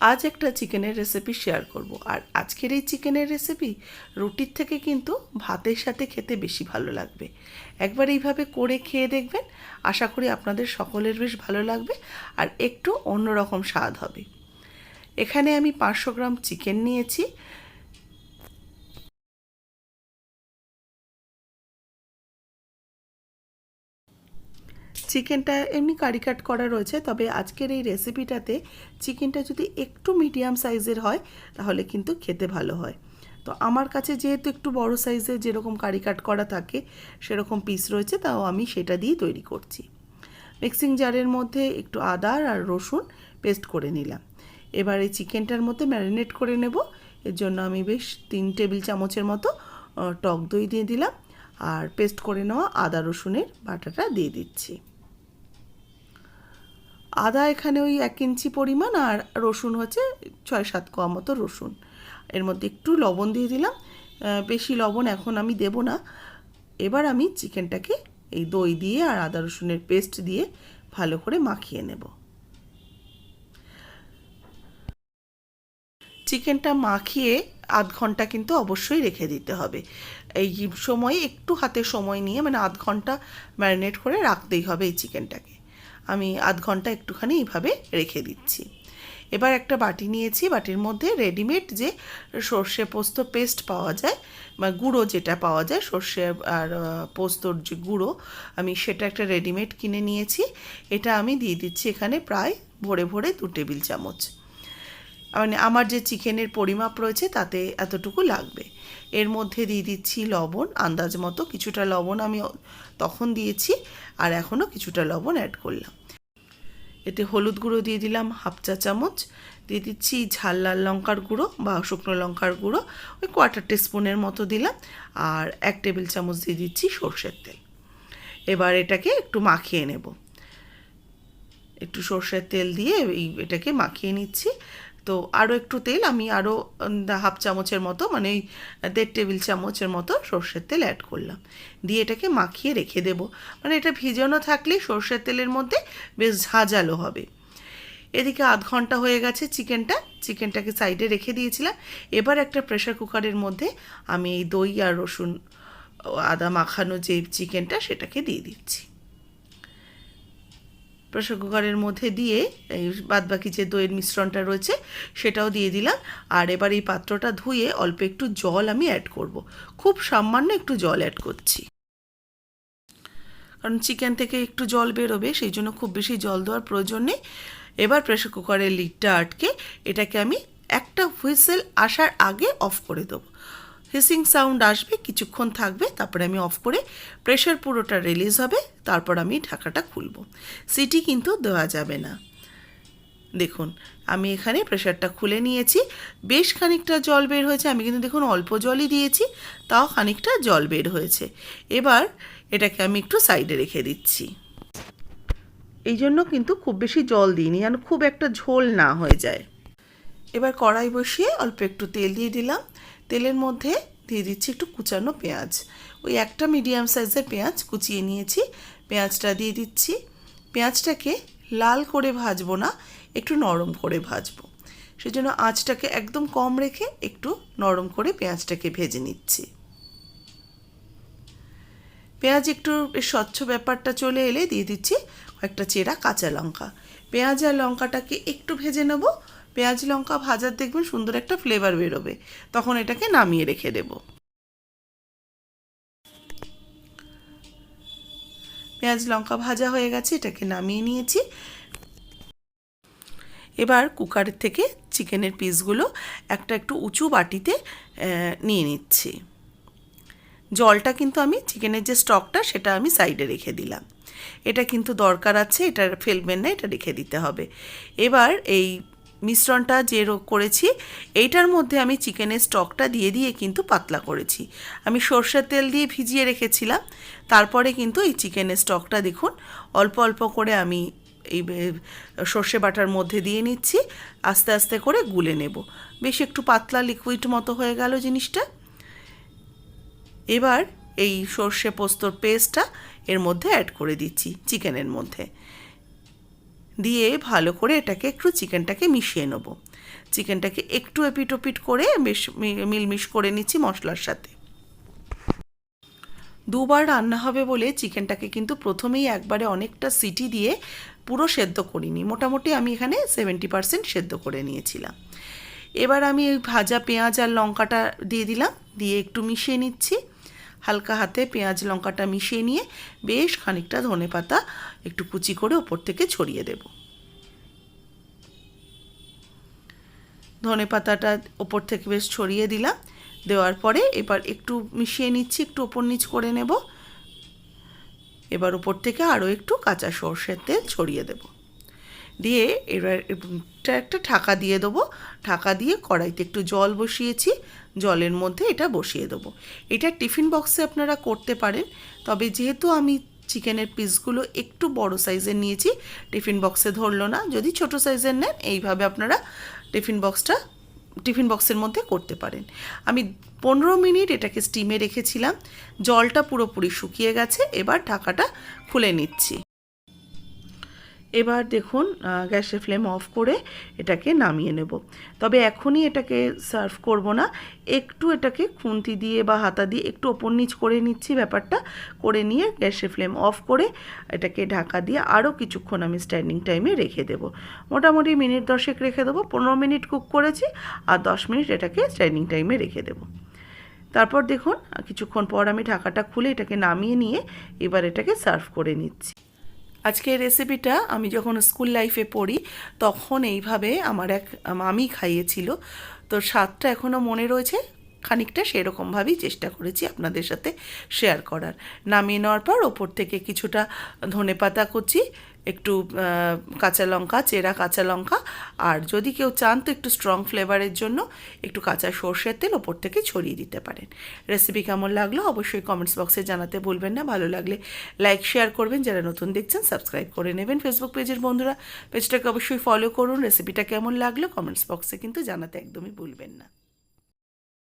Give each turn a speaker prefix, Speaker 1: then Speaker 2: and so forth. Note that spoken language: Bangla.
Speaker 1: আজ একটা চিকেনের রেসিপি শেয়ার করব। আর আজকের এই চিকেনের রেসিপি রুটির থেকে কিন্তু ভাতের সাথে খেতে বেশি ভালো লাগবে। একবার এইভাবে করে খেয়ে দেখবেন, আশা করি আপনাদের সকলের বেশ ভালো লাগবে আর একটু অন্যরকম স্বাদ হবে। এখানে আমি 500 গ্রাম চিকেন নিয়েছি। চিকেনটা এমনি কারি কাট করা রয়েছে, তবে আজকের এই রেসিপিটাতে চিকেনটা যদি একটু মিডিয়াম সাইজের হয় তাহলে কিন্তু খেতে ভালো হয়। তো আমার কাছে যেহেতু একটু বড় সাইজের যেরকম কারি কাট করা থাকে সেরকম পিস রয়েছে, তাও আমি সেটা দিয়ে তৈরি করছি। মিক্সিং জারের মধ্যে একটু আদা আর রসুন পেস্ট করে নিলাম। এবার এই চিকেনটার মধ্যে ম্যারিনেট করে নেব। এর জন্য আমি বেশ 3 টেবিল চামচের মতো টক দই দিয়ে দিলাম আর পেস্ট করে নেওয়া আদা রসুনের বাটাটা দিয়ে দিচ্ছি। আদা এখানে ওই 1 ইঞ্চি পরিমাণ আর রসুন হচ্ছে 6-7 কোয়া মতো রসুন। এর মধ্যে একটু লবণ দিয়ে দিলাম, বেশি লবণ এখন আমি দেব না। এবার আমি চিকেনটাকে এই দই দিয়ে আর আদা রসুনের পেস্ট দিয়ে ভালো করে মাখিয়ে নেব। চিকেনটা মাখিয়ে আধ ঘন্টা কিন্তু অবশ্যই রেখে দিতে হবে। এই সময় একটু হাতে সময় নিয়ে মানে আধ ঘন্টা ম্যারিনেট করে রাখতেই হবে এই চিকেনটাকে। আমি আধ ঘন্টা একটুখানি এইভাবে রেখে দিচ্ছি। এবার একটা বাটি নিয়েছি, বাটির মধ্যে রেডিমেড যে সর্ষে পোস্ত পেস্ট পাওয়া যায় বা গুঁড়ো যেটা পাওয়া যায় সর্ষে আর পোস্তর যে গুঁড়ো, আমি সেটা একটা রেডিমেড কিনে নিয়েছি। এটা আমি দিয়ে দিচ্ছি এখানে প্রায় ভরে ভরে 2 টেবিল চামচ। মানে আমার যে চিকেনের পরিমাপ রয়েছে তাতে এতটুকু লাগবে। এর মধ্যে দিয়ে দিচ্ছি লবণ আন্দাজ মতো, কিছুটা লবণ আমি তখন দিয়েছি আর এখনও কিছুটা লবণ অ্যাড করলাম। এতে হলুদ গুঁড়ো দিয়ে দিলাম 1/2 চা চামচ, দিয়ে দিচ্ছি ঝাল লাল লঙ্কার গুঁড়ো বা শুকনো লঙ্কার গুঁড়ো ওই 1/4 টিস্পুনের মতো দিলাম, আর 1 টেবিল চামচ দিয়ে দিচ্ছি সর্ষের তেল। এবার এটাকে একটু মাখিয়ে নেব। একটু সর্ষের তেল দিয়ে এটাকে মাখিয়ে নিচ্ছি। তো আরও একটু তেল আমি আরও 1/2 চামচের মতো মানে 1.5 টেবিল চামচের মতো সর্ষের তেল অ্যাড করলাম, দিয়ে এটাকে মাখিয়ে রেখে দেব। মানে এটা ভিজানো থাকলেই সর্ষের তেলের মধ্যে বেশ ঝাঁঝালো হবে। এদিকে আধ ঘন্টা হয়ে গেছে চিকেনটাকে সাইডে রেখে দিয়েছিলাম। এবার একটা প্রেশার কুকারের মধ্যে আমি এই দই আর রসুন আদা মাখানো যে চিকেনটা সেটাকে দিয়ে দিচ্ছি। প্রেসার কুকারের মধ্যে দিয়ে এই বাদবাকি যে দইয়ের মিশ্রণটা রয়েছে সেটাও দিয়ে দিলাম। আর এবার এই পাত্রটা ধুয়ে অল্প একটু জল আমি অ্যাড করব, খুব সামান্য একটু জল অ্যাড করছি, কারণ চিকেন থেকে একটু জল বেরোবে, সেই জন্য খুব বেশি জল দেওয়ার প্রয়োজন নেই। এবার প্রেসার কুকারের লিডটা আটকে এটাকে আমি একটা হুইসেল আসার আগে অফ করে দেবো। হিসিং সাউন্ড আসবে, কিছুক্ষণ থাকবে, তারপরে আমি অফ করে প্রেশার পুরোটা রিলিজ হবে, তারপর আমি ঢাকাটা খুলব। সিটি কিন্তু দেওয়া যাবে না। দেখুন আমি এখানে প্রেশারটা খুলে নিয়েছি, বেশ খানিকটা জল বের হয়েছে। আমি কিন্তু দেখুন অল্প জলই দিয়েছি, তাও খানিকটা জল বের হয়েছে। এবার এটাকে আমি একটু সাইডে রেখে দিচ্ছি। এই জন্য কিন্তু খুব বেশি জল দিইনি, যেন খুব একটা ঝোল না হয়ে যায়। এবার কড়াই বসিয়ে অল্প একটু তেল দিয়ে দিলাম। তেলের মধ্যে দিয়ে দিচ্ছি একটু কুচানো পেঁয়াজ, ওই একটা মিডিয়াম সাইজের পেঁয়াজ কুচিয়ে নিয়েছি, পেঁয়াজটা দিয়ে দিচ্ছি। পেঁয়াজটাকে লাল করে ভাজবো না, একটু নরম করে ভাজবো, সেজন্য আঁচটাকে একদম কম রেখে একটু নরম করে পেঁয়াজটাকে ভেজে নিচ্ছি। পেঁয়াজ একটু স্বচ্ছ ব্যাপারটা চলে এলে দিয়ে দিচ্ছি কয়েকটা চেরা কাঁচা লঙ্কা। পেঁয়াজ আর লঙ্কাটাকে একটু ভেজে নেব। পেঁয়াজ লঙ্কা ভাজার দেখবেন সুন্দর একটা ফ্লেভার বেরোবে, তখন এটাকে নামিয়ে রেখে দেব। পেঁয়াজ লঙ্কা ভাজা হয়ে গেছে, এটাকে নামিয়ে নিয়েছি। এবার কুকারের থেকে চিকেনের পিসগুলো একটা একটু উঁচু বাটিতে নিয়ে নিচ্ছি। জলটা কিন্তু আমি চিকেনের যে স্টকটা সেটা আমি সাইডে রেখে দিলাম, এটা কিন্তু দরকার আছে, এটা ফেলবেন না, এটা রেখে দিতে হবে। এবার এই মিশ্রণটা যে করেছি এইটার মধ্যে আমি চিকেনের স্টকটা দিয়ে দিয়ে কিন্তু পাতলা করেছি। আমি সর্ষের তেল দিয়ে ভিজিয়ে রেখেছিলাম, তারপরে কিন্তু এই চিকেনের স্টকটা দেখুন অল্প অল্প করে আমি এই সর্ষে বাটার মধ্যে দিয়ে নিচ্ছি, আস্তে আস্তে করে গুলে নেব। বেশ একটু পাতলা লিকুইড মতো হয়ে গেল জিনিসটা। এবার এই সর্ষে পোস্তর পেস্টটা এর মধ্যে অ্যাড করে দিচ্ছি চিকেনের মধ্যে, দিয়ে ভালো করে এটাকে একটু চিকেনটাকে মিশিয়ে নেব। চিকেনটাকে একটু এপিট ওপিট করে বেশ মিলমিশ করে নিচ্ছি মশলার সাথে। দুবার রান্না হবে বলে চিকেনটাকে কিন্তু প্রথমেই একবারে অনেকটা সিটি দিয়ে পুরো সেদ্ধ করিনি, মোটামুটি আমি এখানে 70% সেদ্ধ করে নিয়েছিলাম। এবার আমি ওই ভাজা পেঁয়াজ আর লঙ্কাটা দিয়ে দিলাম, দিয়ে একটু মিশিয়ে নিচ্ছি। হালকা হাতে পেঁয়াজ লঙ্কাটা মিশিয়ে নিয়ে বেশ খানিকটা ধনেপাতা একটু কুচি করে ওপর থেকে ছড়িয়ে দেব। ধনেপাতাটা ওপর থেকে বেশ ছড়িয়ে দিলাম। দেওয়ার পরে এবার একটু মিশিয়ে নিচ্ছি, একটু ওপর নিচ করে নেব। এবার ওপর থেকে আরও একটু কাঁচা সরষের তেল ছড়িয়ে দেব। দিয়ে এবার এটা একটা ঢাকা দিয়ে দেবো। ঢাকা দিয়ে কড়াইতে একটু জল বসিয়েছি, জলের মধ্যে এটা বসিয়ে দেবো। এটা টিফিন বক্সে আপনারা করতে পারেন, তবে যেহেতু আমি চিকেনের পিসগুলো একটু বড় সাইজের নিয়েছি, টিফিন বক্সে ধরলো না। যদি ছোট সাইজের নেন এইভাবে আপনারা টিফিন বক্সের মধ্যে করতে পারেন। আমি 15 মিনিট এটাকে স্টিমে রেখেছিলাম, জলটা পুরোপুরি শুকিয়ে গেছে। এবার ঢাকাটা খুলে নিচ্ছি। এবার দেখুন গ্যাসের ফ্লেম অফ করে এটাকে নামিয়ে নেব। তবে এখনই এটাকে সার্ভ করব না, একটু এটাকে খুন্তি দিয়ে বা হাতা দিয়ে একটু ওপর নিচ করে নিচ্ছি, ব্যাপারটা করে নিয়ে গ্যাসের ফ্লেম অফ করে এটাকে ঢাকা দিয়ে আরও কিছুক্ষণ আমি স্ট্যান্ডিং টাইমে রেখে দেবো। মোটামুটি মিনিট 10 রেখে দেবো। 15 মিনিট কুক করেছি আর 10 মিনিট এটাকে স্ট্যান্ডিং টাইমে রেখে দেবো। তারপর দেখুন কিছুক্ষণ পর আমি ঢাকাটা খুলে এটাকে নামিয়ে নিয়ে এবার এটাকে সার্ভ করে নিচ্ছি। আজকের রেসিপিটা আমি যখন স্কুল লাইফে পড়ি তখন এইভাবে আমার এক মামি খাইয়েছিল, তো স্বাদটা এখনও মনে রয়েছে। খানিকটা সেরকমভাবেই চেষ্টা করেছি আপনাদের সাথে শেয়ার করার। নামিয়ে নেওয়ার পর ওপর থেকে কিছুটা ধনেপাতা কুচি, একটু কাঁচা লঙ্কা, চেরা কাঁচা লঙ্কা, আর যদি কেউ চান তো একটু স্ট্রং ফ্লেভারের জন্য একটু কাঁচা সর্ষের তেল ওপর থেকে ছড়িয়ে দিতে পারেন। রেসিপি কেমন লাগলো অবশ্যই কমেন্টস বক্সে জানাতে ভুলবেন না। ভালো লাগলে লাইক শেয়ার করবেন, যারা নতুন দেখছেন সাবস্ক্রাইব করে নেবেন। ফেসবুক পেজের বন্ধুরা পেজটাকে অবশ্যই ফলো করুন। রেসিপিটা কেমন লাগলো কমেন্টস বক্সে কিন্তু জানাতে একদমই ভুলবেন না।